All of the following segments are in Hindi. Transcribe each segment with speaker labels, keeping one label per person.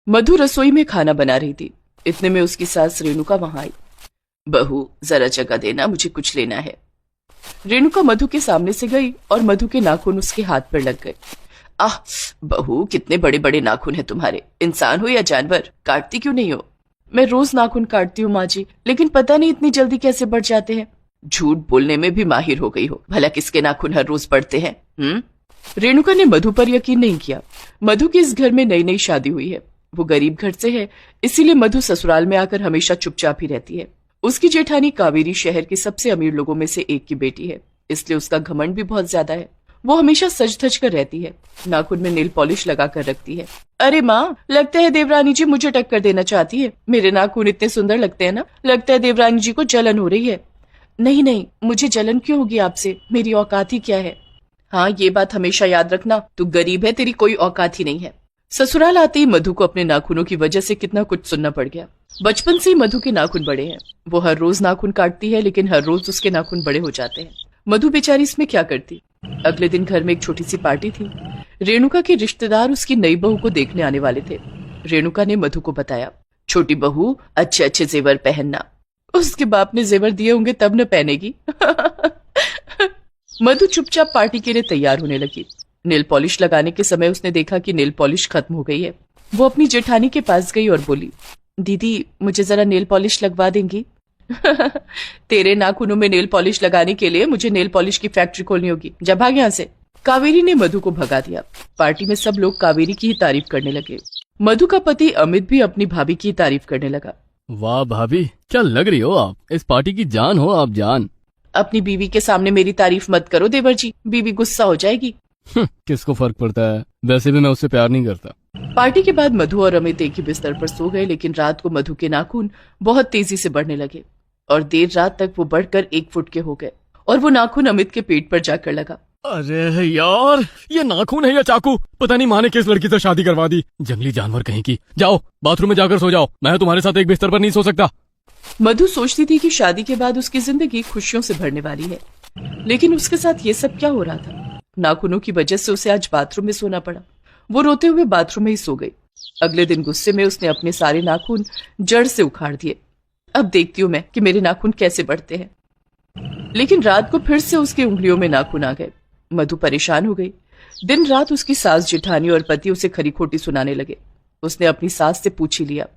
Speaker 1: मधु रसोई में खाना बना रही थी। इतने में उसकी सास रेणुका वहां आई। बहू जरा जगह देना, मुझे कुछ लेना है। रेणुका मधु के सामने से गई और मधु के नाखून उसके हाथ पर लग गए। आह बहू, कितने बड़े बड़े नाखून हैं तुम्हारे। इंसान हो या जानवर, काटती क्यों नहीं हो? मैं रोज नाखून काटती हूँ माँ जी, लेकिन पता नहीं इतनी जल्दी कैसे बढ़ जाते हैं। झूठ बोलने में भी माहिर हो गई हो। भला किसके नाखून हर रोज बढ़ते हैं? रेणुका ने मधु पर यकीन नहीं किया। मधु की इस घर में नई नई शादी हुई है। वो गरीब घर से है, इसीलिए मधु ससुराल में आकर हमेशा चुपचाप ही रहती है। उसकी जेठानी कावेरी शहर के सबसे अमीर लोगों में से एक की बेटी है, इसलिए उसका घमंड भी बहुत ज्यादा है। वो हमेशा सज धज कर रहती है, नाखून में नेल पॉलिश लगा कर रखती है। अरे माँ, लगता है देवरानी जी मुझे टक्कर देना चाहती है। मेरे नाखून इतने सुंदर लगते हैं ना, लगता है देवरानी जी को जलन हो रही है। नहीं नहीं, मुझे जलन क्यों होगी आपसे, मेरी औकात ही क्या है। हाँ, ये बात हमेशा याद रखना, तू गरीब है, तेरी कोई औकात ही नहीं है। ससुराल आते ही मधु को अपने नाखूनों की वजह से कितना कुछ सुनना पड़ गया। बचपन से ही मधु के नाखून बड़े हैं। वो हर रोज नाखून काटती है, लेकिन हर रोज उसके नाखून बड़े हो जाते हैं। मधु बेचारी इसमें क्या करती। अगले दिन घर में एक छोटी सी पार्टी थी। रेणुका के रिश्तेदार उसकी नई बहू को देखने आने वाले थे। रेणुका ने मधु को बताया, छोटी बहू अच्छे अच्छे जेवर पहनना। उसके बाप ने जेवर दिए होंगे तब न पहनेगी। मधु चुपचाप पार्टी के लिए तैयार होने लगी। नेल पॉलिश लगाने के समय उसने देखा कि नेल पॉलिश खत्म हो गई है। वो अपनी जेठानी के पास गई और बोली, दीदी मुझे जरा नेल पॉलिश लगवा देंगी? तेरे नाखूनों में नेल पॉलिश लगाने के लिए मुझे नेल पॉलिश की फैक्ट्री खोलनी होगी, जा भाग यहाँ से। कावेरी ने मधु को भगा दिया। पार्टी में सब लोग कावेरी की ही तारीफ करने लगे। मधु का पति अमित भी अपनी भाभी की तारीफ करने लगा।
Speaker 2: वाह भाभी, क्या लग रही हो आप, इस पार्टी की जान हो आप, जान।
Speaker 1: अपनी बीवी के सामने मेरी तारीफ मत करो देवर जी, बीवी गुस्सा हो जाएगी।
Speaker 2: किसको फर्क पड़ता है, वैसे भी मैं उससे प्यार नहीं करता।
Speaker 1: पार्टी के बाद मधु और अमित एक ही बिस्तर पर सो गए, लेकिन रात को मधु के नाखून बहुत तेजी से बढ़ने लगे और देर रात तक वो बढ़कर 1 फुट के हो गए और वो नाखून अमित के पेट पर जाकर लगा।
Speaker 2: अरे यार, ये नाखून है या चाकू, पता नहीं माँ ने किस लड़की से शादी करवा दी। जंगली जानवर कहीं की। जाओ बाथरूम में जाकर सो जाओ, मैं तुम्हारे साथ एक बिस्तर पर नहीं सो सकता।
Speaker 1: मधु सोचती थी कि शादी के बाद उसकी जिंदगी खुशियों से भरने वाली है, लेकिन उसके साथ ये सब क्या हो रहा था। नाखूनों की वजह से उसे आज बाथरूम में सोना पड़ा। वो रोते हुए बाथरूम में ही सो गई। अगले दिन गुस्से में उसने अपने सारे नाखून जड़ से उखाड़ दिए। अब देखती हूँ मैं कि मेरे नाखून कैसे बढ़ते हैं। लेकिन रात को फिर से उसकी उंगलियों में नाखून आ गए। मधु परेशान हो गई। दिन रात उसकी सास जेठानी और पति उसे खरी खोटी सुनाने लगे। उसने अपनी सास से पूछ ही लिया,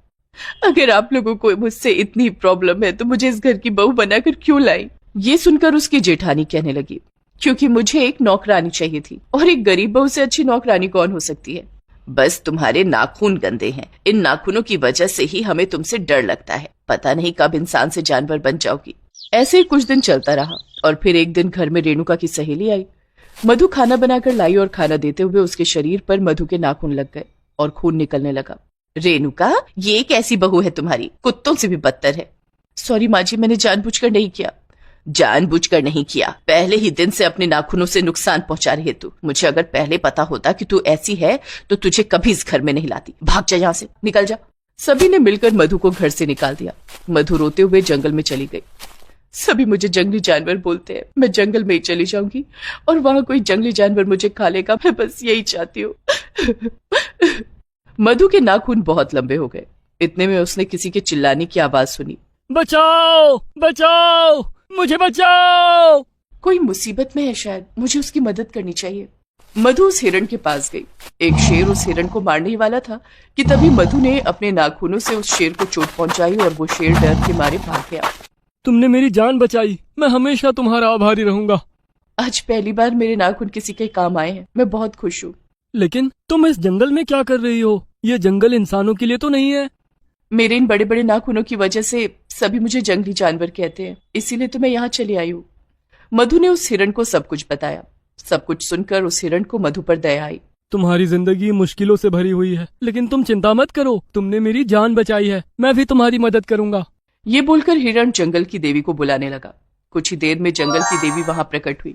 Speaker 1: अगर आप लोगों को मुझसे इतनी प्रॉब्लम है तो मुझे इस घर की बहू बनाकर क्यों लाई? ये सुनकर उसकी जेठानी कहने लगी, क्योंकि मुझे एक नौकरानी चाहिए थी, और एक गरीब बहू से अच्छी नौकरानी कौन हो सकती है? बस तुम्हारे नाखून गंदे हैं, इन नाखूनों की वजह से ही हमें तुमसे डर लगता है। पता नहीं कब इंसान से जानवर बन जाओगी। ऐसे ही कुछ दिन चलता रहा और फिर एक दिन घर में रेणुका की सहेली आई। मधु खाना बनाकर लाई और खाना देते हुए उसके शरीर पर मधु के नाखून लग गए और खून निकलने लगा। रेणुका, ये एक ऐसी बहू है तुम्हारी, कुत्तों से भी बदतर है। सॉरी माँ जी, मैंने जानबूझकर नहीं किया। जानबूझकर नहीं किया, पहले ही दिन से अपने नाखूनों से नुकसान पहुंचा रही है तू। मुझे अगर पहले पता होता कि तू ऐसी है तो तुझे कभी इस घर में नहीं लाती। भाग जा यहाँ से, निकल जा। सभी ने मिलकर मधु को घर से निकाल दिया। मधु रोते हुए जंगल में चली गई। सभी मुझे जंगली जानवर बोलते हैं, मैं जंगल में ही चली जाऊंगी और वहां कोई जंगली जानवर मुझे खा लेगा, मैं बस यही चाहती हूँ। मधु के नाखून बहुत लंबे हो गए। इतने में उसने किसी के चिल्लाने की आवाज सुनी, बचाओ बचाओ, मुझे बचाओ। कोई मुसीबत में है शायद, मुझे उसकी मदद करनी चाहिए। मधु उस हिरण के पास गई। एक शेर उस हिरण को मारने ही वाला था कि तभी मधु ने अपने नाखूनों से उस शेर को चोट पहुंचाई और वो शेर डर के मारे भाग गया।
Speaker 2: तुमने मेरी जान बचाई, मैं हमेशा तुम्हारा आभारी रहूंगा।
Speaker 1: आज पहली बार मेरे नाखून किसी के काम आए हैं, मैं बहुत खुश हूँ।
Speaker 2: लेकिन तुम इस जंगल में क्या कर रही हो? ये जंगल इंसानों के लिए तो नहीं है।
Speaker 1: मेरे इन बड़े बड़े नाखूनों की वजह से सभी मुझे जंगली जानवर कहते हैं, इसीलिए तो मैं यहाँ चली आई हूँ। मधु ने उस हिरण को सब कुछ बताया। सब कुछ सुनकर उस हिरण को मधु पर दया आई।
Speaker 2: तुम्हारी जिंदगी मुश्किलों से भरी हुई है, लेकिन तुम चिंता मत करो, तुमने मेरी जान बचाई है, मैं भी तुम्हारी मदद करूंगा।
Speaker 1: ये बोलकर हिरण जंगल की देवी को बुलाने लगा। कुछ ही देर में जंगल की देवी वहां प्रकट हुई।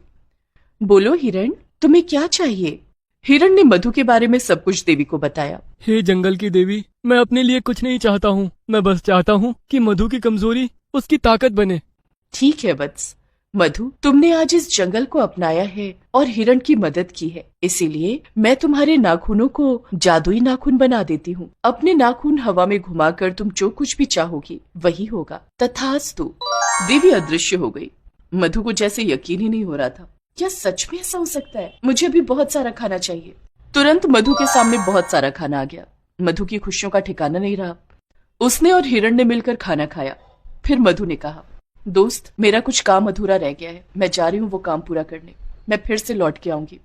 Speaker 1: बोलो हिरण, तुम्हें क्या चाहिए? हिरण ने मधु के बारे में सब कुछ देवी को बताया।
Speaker 2: हे जंगल की देवी, मैं अपने लिए कुछ नहीं चाहता हूँ, मैं बस चाहता हूँ कि मधु की कमजोरी उसकी ताकत बने।
Speaker 1: ठीक है वत्स, मधु, तुमने आज इस जंगल को अपनाया है और हिरण की मदद की है, इसीलिए मैं तुम्हारे नाखूनों को जादुई नाखून बना देती हूँ। अपने नाखून हवा में घुमाकर तुम जो कुछ भी चाहोगी वही होगा। तथास्तु। देवी अदृश्य हो गई। मधु को जैसे यकीन ही नहीं हो रहा था, क्या सच में ऐसा हो सकता है? मुझे अभी बहुत सारा खाना चाहिए। तुरंत मधु के सामने बहुत सारा खाना आ गया। मधु की खुशियों का ठिकाना नहीं रहा। उसने और हिरण ने मिलकर खाना खाया। फिर मधु ने कहा, दोस्त, मेरा कुछ काम अधूरा रह गया है, मैं जा रही हूँ वो काम पूरा करने। मैं फिर से लौट के आऊंगी।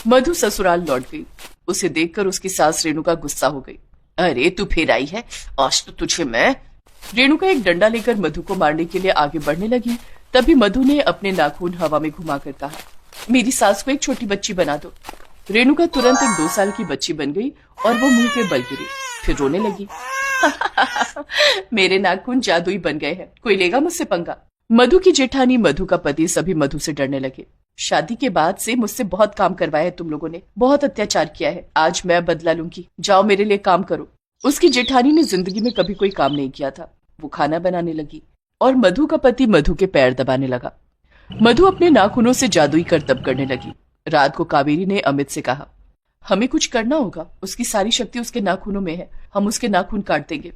Speaker 1: मधु ससुराल लौट गई। उसे देखकर उसकी सास रेणुका गुस्सा हो गई। अरे तू फिर आई है, आज तो तुझे मैं। रेणुका एक डंडा लेकर मधु को मारने के लिए आगे बढ़ने लगी। तभी मधु ने अपने नाखून हवा में घुमाकर कहा, मेरी सास को एक छोटी बच्ची बना दो। रेणुका तुरंत एक 2 साल की बच्ची बन गई और वो मुंह पे बल गिरी। फिर रोने लगी। मेरे नाखून जादुई बन गए हैं, कोई लेगा मुझसे पंगा? मधु की जेठानी, मधु का पति सभी मधु से डरने लगे। शादी के बाद से मुझसे बहुत काम करवाया है तुम लोगों ने, बहुत अत्याचार किया है, आज मैं बदला लूंगी। जाओ मेरे लिए काम करो। उसकी जेठानी ने जिंदगी में कभी कोई काम नहीं किया था। वो खाना बनाने लगी और मधु का पति मधु के पैर दबाने लगा। मधु अपने नाखूनों से जादुई करतब करने लगी। रात को कावेरी ने अमित से कहा, हमें कुछ करना होगा, उसकी सारी शक्ति उसके नाखूनों में है, हम उसके नाखून काट देंगे।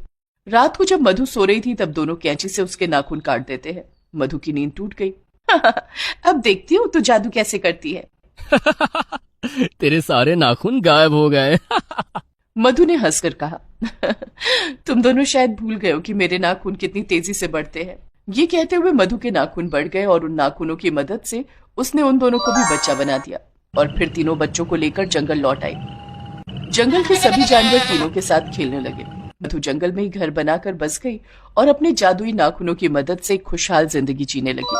Speaker 1: रात को जब मधु सो रही थी तब दोनों कैंची से उसके नाखून काट देते हैं। मधु की नींद टूट गई। अब देखती हूँ तू जादू कैसे करती है।
Speaker 2: तेरे सारे नाखून गायब हो गए।
Speaker 1: मधु ने हंसकर कहा, तुम दोनों शायद भूल गए हो कि मेरे नाखून कितनी तेजी से बढ़ते हैं। ये कहते हुए मधु के नाखून बढ़ गए और उन नाखूनों की मदद से उसने उन दोनों को भी बच्चा बना दिया और फिर तीनों बच्चों को लेकर जंगल लौट आई। जंगल के सभी जानवर तीनों के साथ खेलने लगे। मधु जंगल में ही घर बनाकर बस गई और अपने जादुई नाखूनों की मदद से खुशहाल जिंदगी जीने लगी।